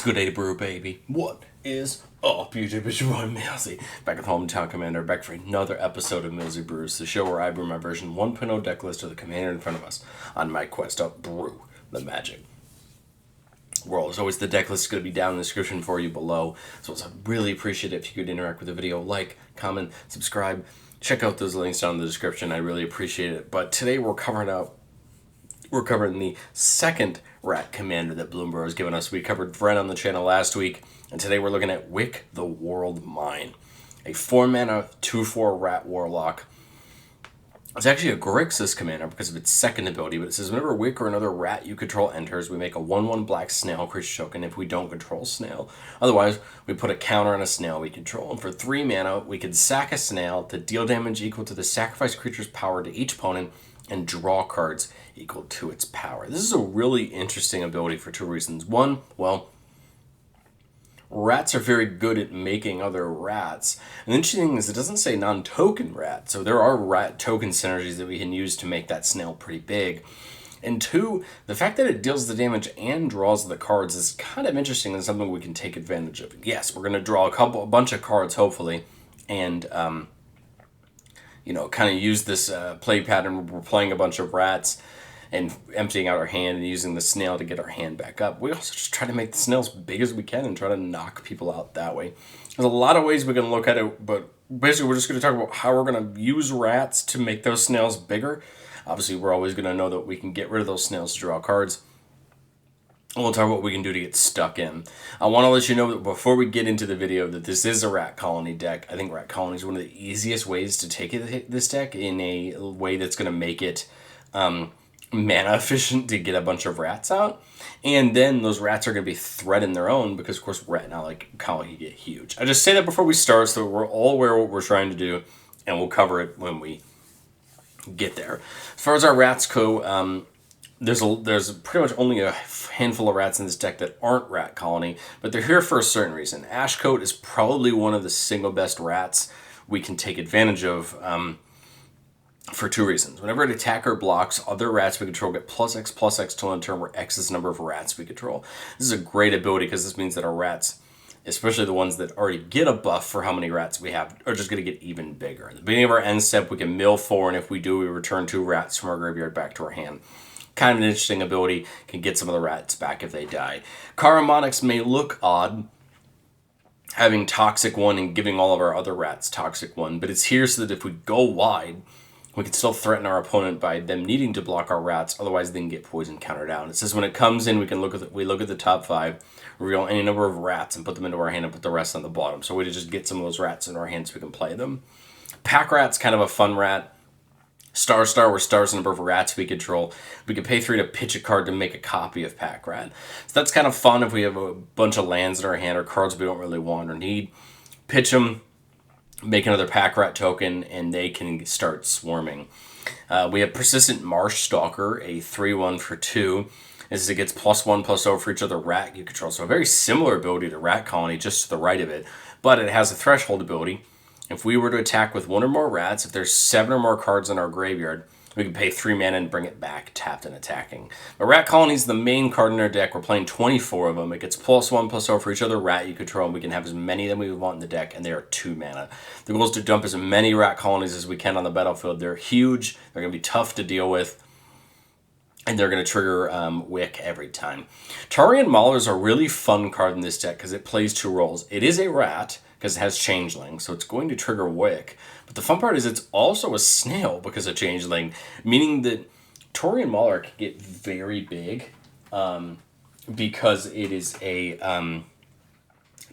It's good day to brew, baby. What is up, YouTube? It's your boy, Millsy. Back at Hometown Commander, back for another episode of Millsy Brews, the show where I brew my version 1.0 deck list of the commander in front of us on my quest to brew the magic world. As always, the deck list is going to be down in the description for you below. So I'd really appreciate it if you could interact with the video, like, comment, subscribe. Check out those links down in the description. I really appreciate it. But today we're covering the second rat commander that Bloomberg has given us. We covered Vren on the channel last week, and today we're looking at Wick, the Whorled Mine. A 4-mana, 2/4 rat warlock. It's actually a Grixis commander because of its second ability, but it says whenever Wick or another rat you control enters, we make a 1/1 black snail creature token if we don't control snail. Otherwise, we put a counter on a snail we control. And for 3 mana, we can sack a snail to deal damage equal to the sacrifice creature's power to each opponent and draw cards equal to its power. This is a really interesting ability for two reasons. One, well, rats are very good at making other rats. And the interesting thing is it doesn't say non-token rat, so there are rat token synergies that we can use to make that snail pretty big. And two, the fact that it deals the damage and draws the cards is kind of interesting and something we can take advantage of. Yes, we're going to draw a bunch of cards, hopefully, and kind of use this play pattern. We're playing a bunch of rats and emptying out our hand and using the snail to get our hand back up. We also just try to make the snails big as we can and try to knock people out that way. There's a lot of ways we can look at it, but basically we're just going to talk about how we're going to use rats to make those snails bigger. Obviously, we're always going to know that we can get rid of those snails to draw cards. And we'll talk about what we can do to get stuck in. I want to let you know that before we get into the video that this is a rat colony deck. I think rat colony is one of the easiest ways to take this deck in a way that's going to make it mana efficient to get a bunch of rats out. And then those rats are going to be threat in their own because, of course, rat now like colony get huge. I just say that before we start so we're all aware of what we're trying to do, and we'll cover it when we get there. As far as our rats go, there's pretty much only a handful of rats in this deck that aren't rat colony, but they're here for a certain reason. Ashcoat is probably one of the single best rats we can take advantage of for two reasons. Whenever an attacker blocks, other rats we control get +X/+X till in turn where X is the number of rats we control. This is a great ability because this means that our rats, especially the ones that already get a buff for how many rats we have, are just going to get even bigger. At the beginning of our end step, we can mill 4, and if we do, we return 2 rats from our graveyard back to our hand. Kind of an interesting ability, can get some of the rats back if they die. Karamonics may look odd, having Toxic 1 and giving all of our other rats Toxic 1, but it's here so that if we go wide, we can still threaten our opponent by them needing to block our rats, otherwise they can get poison countered out. It says when it comes in, we look at the top 5, reveal any number of rats, and put them into our hand and put the rest on the bottom. So we just get some of those rats in our hand so we can play them. Pack Rat's kind of a fun rat. Star, where star's the number of rats we control. We can pay 3 to pitch a card to make a copy of Pack Rat. So that's kind of fun if we have a bunch of lands in our hand or cards we don't really want or need. Pitch them, make another Pack Rat token, and they can start swarming. We have Persistent Marsh Stalker, a 3/1 for 2. This is it gets +1/+0 for each other rat you control. So a very similar ability to Rat Colony, just to the right of it. But it has a threshold ability. If we were to attack with 1 or more rats, if there's 7 or more cards in our graveyard, we can pay 3 mana and bring it back, tapped and attacking. But Rat Colony is the main card in our deck. We're playing 24 of them. It gets +1/+0 for each other rat you control, and we can have as many as we want in the deck, and they are 2 mana. The goal is to dump as many Rat Colonies as we can on the battlefield. They're huge. They're going to be tough to deal with, and they're going to trigger Wick every time. Taurean Mauler is a really fun card in this deck because it plays 2 roles. It is a rat, because it has Changeling, so it's going to trigger Wick. But the fun part is it's also a snail because of Changeling, meaning that Taurean Mauler can get very big because it is a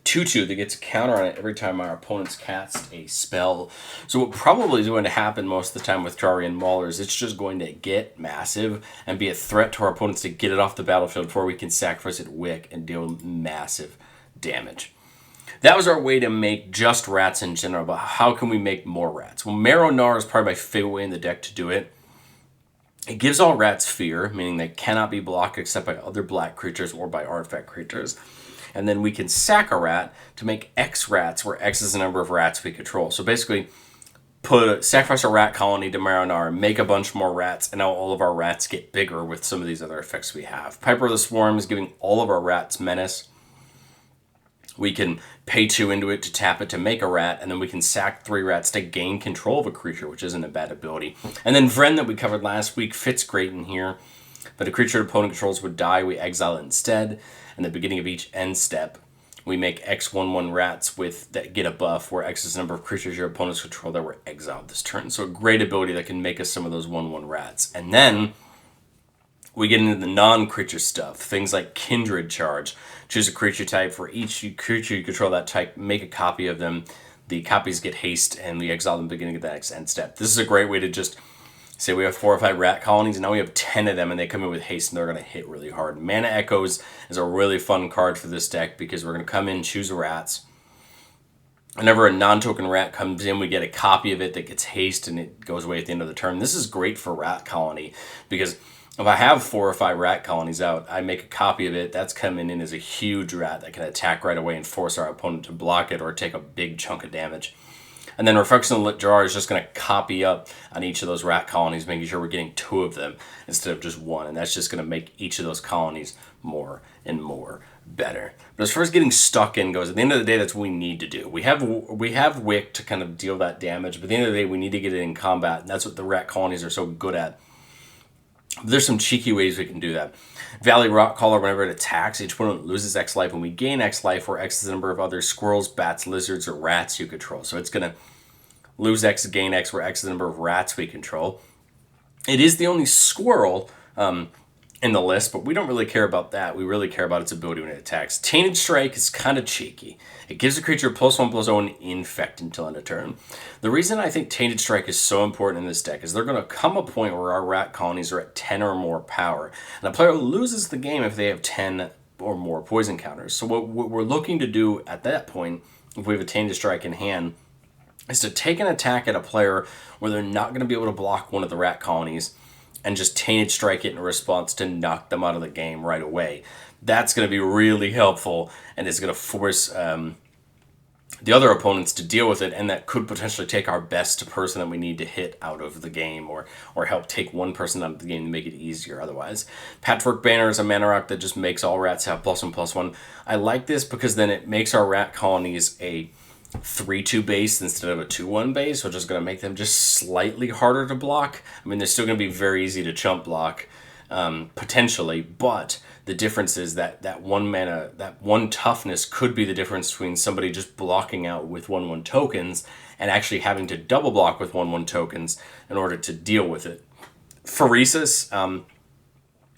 2/2 that gets a counter on it every time our opponents cast a spell. So what probably is going to happen most of the time with Taurean Mauler is it's just going to get massive and be a threat to our opponents to get it off the battlefield before we can sacrifice it Wick and deal massive damage. That was our way to make just rats in general, but how can we make more rats? Well, Marrow Gnar is probably my favorite way in the deck to do it. It gives all rats fear, meaning they cannot be blocked except by other black creatures or by artifact creatures. And then we can sack a rat to make X rats, where X is the number of rats we control. So basically, sacrifice a rat colony to Marrow Gnar, make a bunch more rats, and now all of our rats get bigger with some of these other effects we have. Piper of the Swarm is giving all of our rats menace. We can pay 2 into it to tap it to make a rat, and then we can sack 3 rats to gain control of a creature, which isn't a bad ability. And then Vren that we covered last week fits great in here. But a creature opponent controls would die, we exile it instead. And at the beginning of each end step, we make X1/1 rats with that get a buff, where X is the number of creatures your opponents control that were exiled this turn. So a great ability that can make us some of those 1/1 rats. And then we get into the non-creature stuff, things like Kindred Charge. Choose a creature type. For each creature you control that type, make a copy of them. The copies get haste, and we exile them at the beginning of the next end step. This is a great way to just say we have 4 or 5 rat colonies, and now we have 10 of them, and they come in with haste, and they're going to hit really hard. Mana Echoes is a really fun card for this deck, because we're going to come in, choose rats. Whenever a non-token rat comes in, we get a copy of it that gets haste, and it goes away at the end of the turn. This is great for rat colony, because if I have 4 or 5 rat colonies out, I make a copy of it. That's coming in as a huge rat that can attack right away and force our opponent to block it or take a big chunk of damage. And then Reflection of the Lit Jar is just going to copy up on each of those rat colonies, making sure we're getting 2 of them instead of just 1. And that's just going to make each of those colonies more and more better. But as far as getting stuck in goes, at the end of the day, that's what we need to do. We have Wick to kind of deal that damage, but at the end of the day, we need to get it in combat. And that's what the rat colonies are so good at. There's some cheeky ways we can do that. Valley Rockcaller, whenever it attacks, each opponent loses X life. When we gain X life, where X is the number of other squirrels, bats, lizards, or rats you control. So it's going to lose X, gain X, where X is the number of rats we control. It is the only squirrel in the list, but we don't really care about that. We really care about its ability when it attacks. Tainted Strike is kind of cheeky. It gives a creature +1/+0 infect until end of turn. The reason I think Tainted Strike is so important in this deck is they're going to come a point where our rat colonies are at 10 or more power. And a player loses the game if they have 10 or more poison counters. So what we're looking to do at that point, if we have a Tainted Strike in hand, is to take an attack at a player where they're not going to be able to block one of the rat colonies and just Tainted Strike it in response to knock them out of the game right away. That's going to be really helpful, and it's going to force the other opponents to deal with it, and that could potentially take our best person that we need to hit out of the game, or help take one person out of the game to make it easier otherwise. Patchwork Banner is a mana rock that just makes all rats have +1/+1. I like this because then it makes our rat colonies a 3/2 base instead of a 2/1 base, which is going to make them just slightly harder to block. I mean, they're still going to be very easy to chump block, potentially, but the difference is that 1 mana, that 1 toughness could be the difference between somebody just blocking out with 1/1 tokens and actually having to double block with 1/1 tokens in order to deal with it. Phoresis,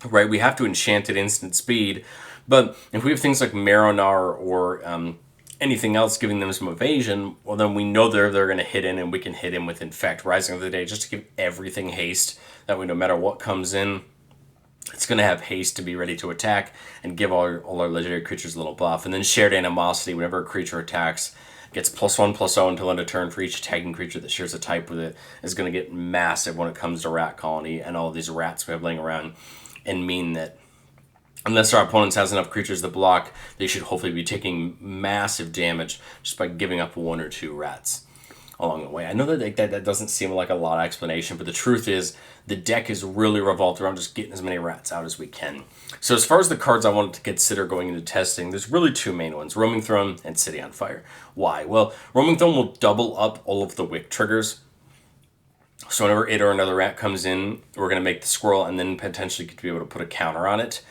right, we have to enchant at instant speed, but if we have things like Maronar or anything else giving them some evasion, well, then we know they're going to hit in, and we can hit in with Infect. Rising of the Day, just to give everything haste. That way, no matter what comes in, it's going to have haste to be ready to attack and give all our legendary creatures a little buff. And then Shared Animosity, whenever a creature attacks, gets +1/+0 until end of turn for each attacking creature that shares a type with it, is going to get massive when it comes to Rat Colony and all these rats we have laying around, and mean that unless our opponents has enough creatures to block, they should hopefully be taking massive damage just by giving up 1 or 2 rats along the way. I know that doesn't seem like a lot of explanation, but the truth is the deck is really revolved around just getting as many rats out as we can. So as far as the cards I wanted to consider going into testing, there's really 2 main ones, Roaming Throne and City on Fire. Why? Well, Roaming Throne will double up all of the Wick triggers. So whenever it or another rat comes in, we're going to make the squirrel and then potentially could be able to put a counter on it.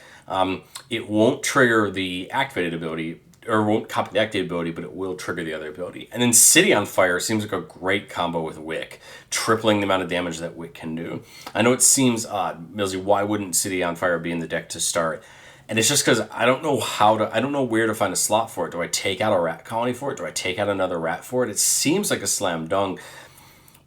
It won't trigger the activated ability, or won't copy the activated ability, but it will trigger the other ability. And then City on Fire seems like a great combo with Wick, tripling the amount of damage that Wick can do. I know it seems odd, Millsy, why wouldn't City on Fire be in the deck to start? And it's just because I don't know where to find a slot for it. Do I take out a rat colony for it? Do I take out another rat for it? It seems like a slam dunk.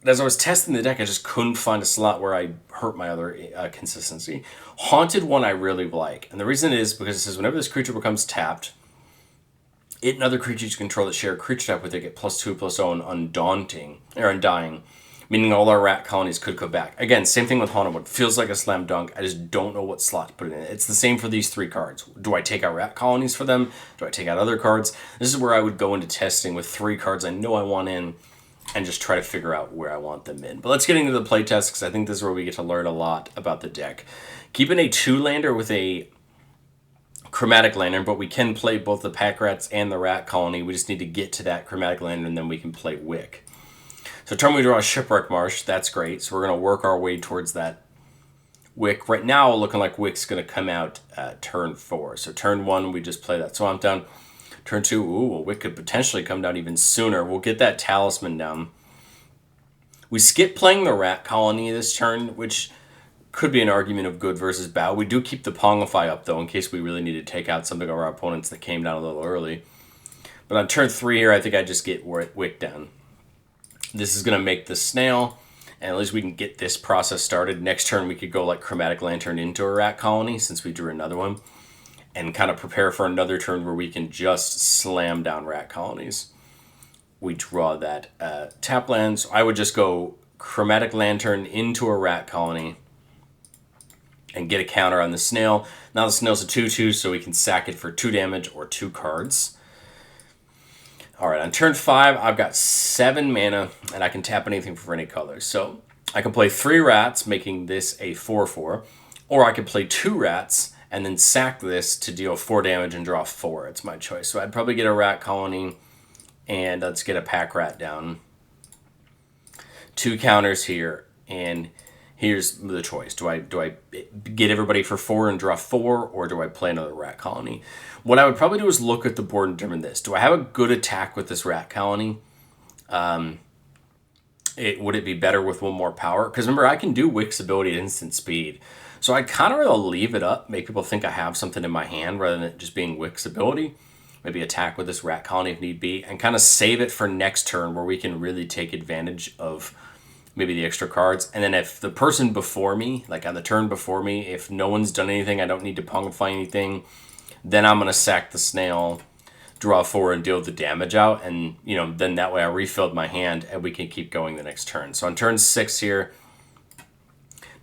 But as I was testing the deck, I just couldn't find a slot where I hurt my other consistency. Haunted one I really like. And the reason is because it says whenever this creature becomes tapped, it and other creatures you control that share a creature type with it get +2/+0 on Undying, meaning all our rat colonies could go back. Again, same thing with Haunted One. Feels like a slam dunk. I just don't know what slot to put it in. It's the same for these 3 cards. Do I take out rat colonies for them? Do I take out other cards? This is where I would go into testing with 3 cards I know I want in, and just try to figure out where I want them in. But let's get into the playtest, because I think this is where we get to learn a lot about the deck. Keeping a 2-lander with a Chromatic Lantern, but we can play both the Pack Rats and the Rat Colony. We just need to get to that Chromatic Lantern, and then we can play Wick. So turn we draw a Shipwreck Marsh. That's great. So we're going to work our way towards that Wick. Right now, looking like Wick's going to come out turn 4. So turn 1, we just play that Swamp down. Turn 2, Wick could potentially come down even sooner. We'll get that Talisman down. We skip playing the Rat Colony this turn, which could be an argument of good versus bad. We do keep the Pongify up, though, in case we really need to take out some of our opponents that came down a little early. But on turn 3 here, I think I just get Wick down. This is going to make the Snail, and at least we can get this process started. Next turn, we could go like Chromatic Lantern into a Rat Colony, since we drew another one, and kind of prepare for another turn where we can just slam down Rat Colonies. We draw that tap land, so I would just go Chromatic Lantern into a Rat Colony and get a counter on the Snail. Now the Snail's a 2/2, so we can sack it for 2 damage or 2 cards. Alright, on turn 5, I've got 7 mana, and I can tap anything for any color. So I can play 3 rats, making this a 4/4, or I could play 2 rats, and then sack this to deal 4 damage and draw 4. It's my choice. So I'd probably get a Rat Colony, and let's get a Pack Rat down. 2 counters here, and here's the choice. Do I get everybody for 4 and draw 4, or do I play another Rat Colony? What I would probably do is look at the board and determine this. Do I have a good attack with this Rat Colony? Would it be better with 1 more power? Because remember, I can do Wick's ability at instant speed. So I'd kind of rather leave it up, make people think I have something in my hand rather than it just being Wick's ability. Maybe attack with this Rat Colony if need be, and kind of save it for next turn where we can really take advantage of maybe the extra cards. And then if the person before me, like on the turn before me, if no one's done anything, I don't need to Pongify anything, then I'm going to sack the Snail, draw 4, and deal the damage out. And, then that way I refilled my hand, and we can keep going the next turn. So on turn 6 here,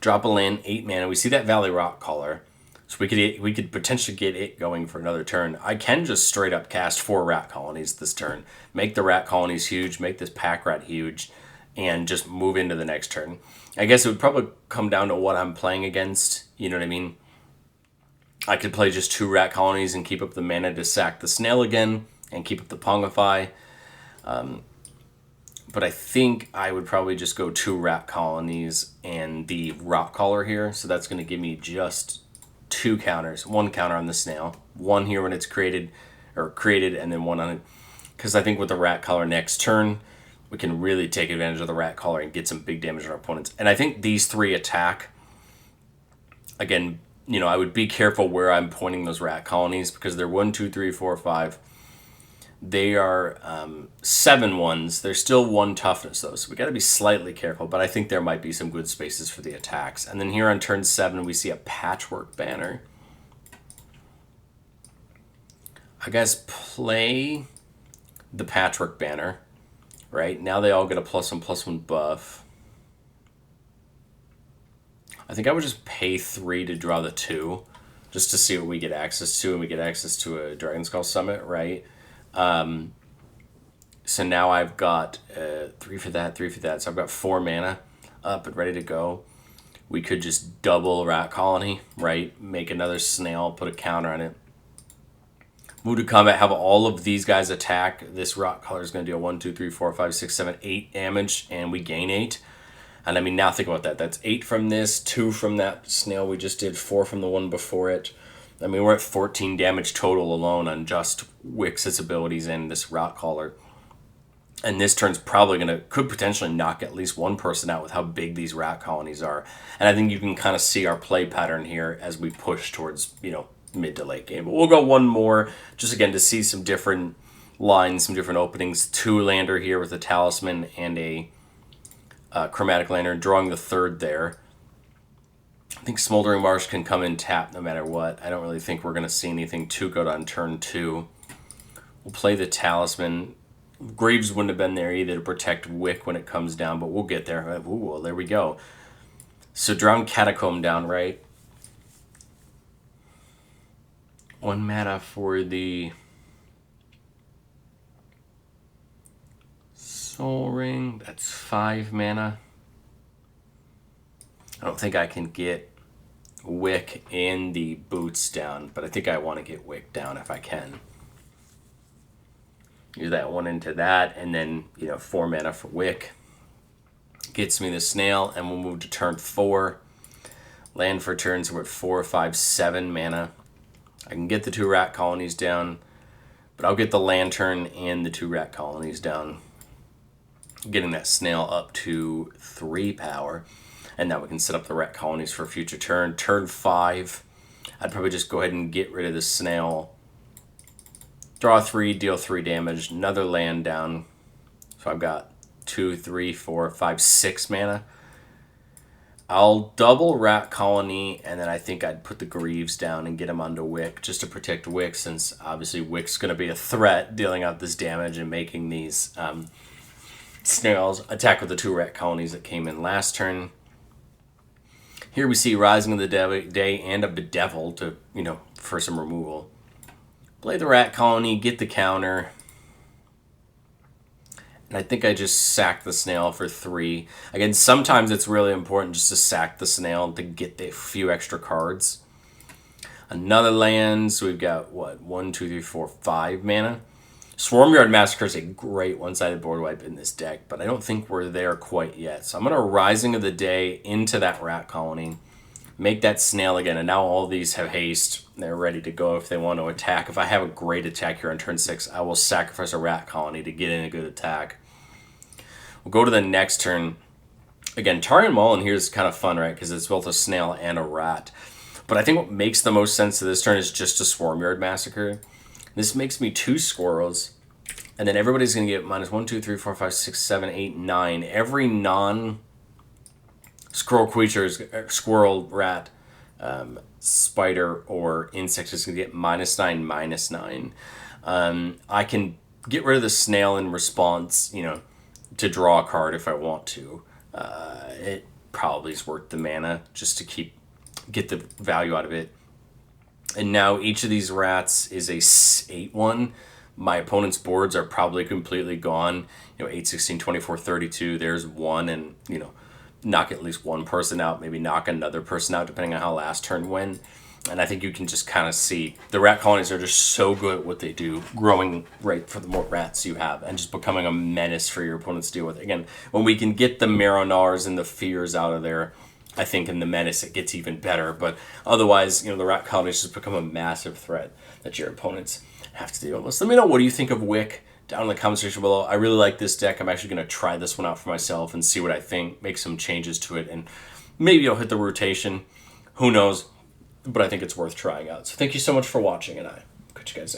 drop a land, 8 mana. We see that Valley Rock Caller. So we could potentially get it going for another turn. I can just straight up cast 4 Rat Colonies this turn. Make the Rat Colonies huge, make this Pack Rat huge, and just move into the next turn. I guess it would probably come down to what I'm playing against. You know what I mean? I could play just 2 Rat Colonies and keep up the mana to sack the Snail again and keep up the Pongify. But I think I would probably just go 2 Rat Colonies and the Rock Caller here. So that's going to give me just 2 counters. 1 counter on the Snail. 1 here when it's created, and then 1 on it. Because I think with the Rat Caller next turn, we can really take advantage of the Rat Caller and get some big damage on our opponents. And I think these 3 attack. Again, I would be careful where I'm pointing those Rat Colonies because they're 1, 2, 3, 4, 5. They are 7 ones. They're still 1 toughness, though, so we got to be slightly careful. But I think there might be some good spaces for the attacks. And then here on turn 7, we see a Patchwork Banner. I guess play the Patchwork Banner. Right? Now they all get a +1/+1 buff. I think I would just pay 3 to draw the 2, just to see what we get access to, and we get access to a Dragon Skull Summit, right? So now I've got 3 for that, 3 for that. So I've got 4 mana up and ready to go. We could just double Rat Colony, right? Make another Snail, put a counter on it. Move to combat, have all of these guys attack. This Rock Caller is going to deal 1, 2, 3, 4, 5, 6, 7, 8 damage, and we gain 8. And I mean, now think about that. That's 8 from this, 2 from that Snail we just did, 4 from the one before it. I mean, we're at 14 damage total alone on just Wick's abilities and this Rock Caller. And this turn's probably could potentially knock at least 1 person out with how big these Rat Colonies are. And I think you can kind of see our play pattern here as we push towards, mid to late game. But we'll go 1 more, just again to see some different lines, some different openings. 2 lander here with a Talisman and a Chromatic Lantern, drawing the 3rd there. I think Smoldering Marsh can come in tap no matter what. I don't really think we're going to see anything too good on turn 2. We'll play the Talisman. Graves wouldn't have been there either to protect Wick when it comes down, but we'll get there. Ooh, well, there we go. So Drowned Catacomb down, right? 1 mana for the Soul Ring. That's 5 mana. I don't think I can get Wick and the boots down, but I think I want to get Wick down if I can. Use that one into that, and then, 4 mana for Wick. Gets me the snail, and we'll move to turn 4. Land for turns, we're at 4, 5, 7 mana. I can get the 2 rat colonies down, but I'll get the lantern and the 2 rat colonies down. Getting that snail up to 3 power. And now we can set up the rat colonies for a future turn. Turn 5, I'd probably just go ahead and get rid of the snail. Draw 3, deal 3 damage, another land down. So I've got 2, 3, 4, 5, 6 mana. I'll double rat colony, and then I think I'd put the Greaves down and get him onto Wick, just to protect Wick, since obviously Wick's going to be a threat, dealing out this damage and making these snails attack with the 2 rat colonies that came in last turn. Here we see Rising of the Day and a Bedevil to, for some removal. Play the rat colony, get the counter. And I think I just sack the snail for 3. Again, sometimes it's really important just to sack the snail to get the few extra cards. Another land, so we've got, 1, 2, 3, 4, 5 mana. Swarmyard Massacre is a great one-sided board wipe in this deck, but I don't think we're there quite yet. So I'm going to Rising of the Day into that rat colony, make that snail again, and now all these have haste. They're ready to go if they want to attack. If I have a great attack here on turn 6, I will sacrifice a rat colony to get in a good attack. We'll go to the next turn. Again, Tarion Mullen here is kind of fun, right? Because it's both a snail and a rat. But I think what makes the most sense to this turn is just a Swarmyard Massacre. This makes me 2 squirrels. And then everybody's going to get minus 1, 2, 3, 4, 5, 6, 7, 8, 9. Every non-squirrel creature, squirrel, rat, spider, or insect is going to get minus 9, minus 9. I can get rid of the snail in response, to draw a card if I want to. It probably is worth the mana just to get the value out of it. And now each of these rats is a 8-1. My opponent's boards are probably completely gone. 8, 16, 24, 32. There's one, and, knock at least one person out, maybe knock another person out, depending on how last turn went. And I think you can just kind of see the rat colonies are just so good at what they do, growing right for the more rats you have, and just becoming a menace for your opponents to deal with. Again, when we can get the Marinars and the Fears out of there, I think in the menace it gets even better. But otherwise, the rat colonies just become a massive threat that your opponents have to deal with. So let me know, what do you think of Wick down in the comment section below. I really like this deck. I'm actually going to try this one out for myself and see what I think, make some changes to it, and maybe I'll hit the rotation. Who knows? But I think it's worth trying out. So thank you so much for watching, and I'll catch you guys next time.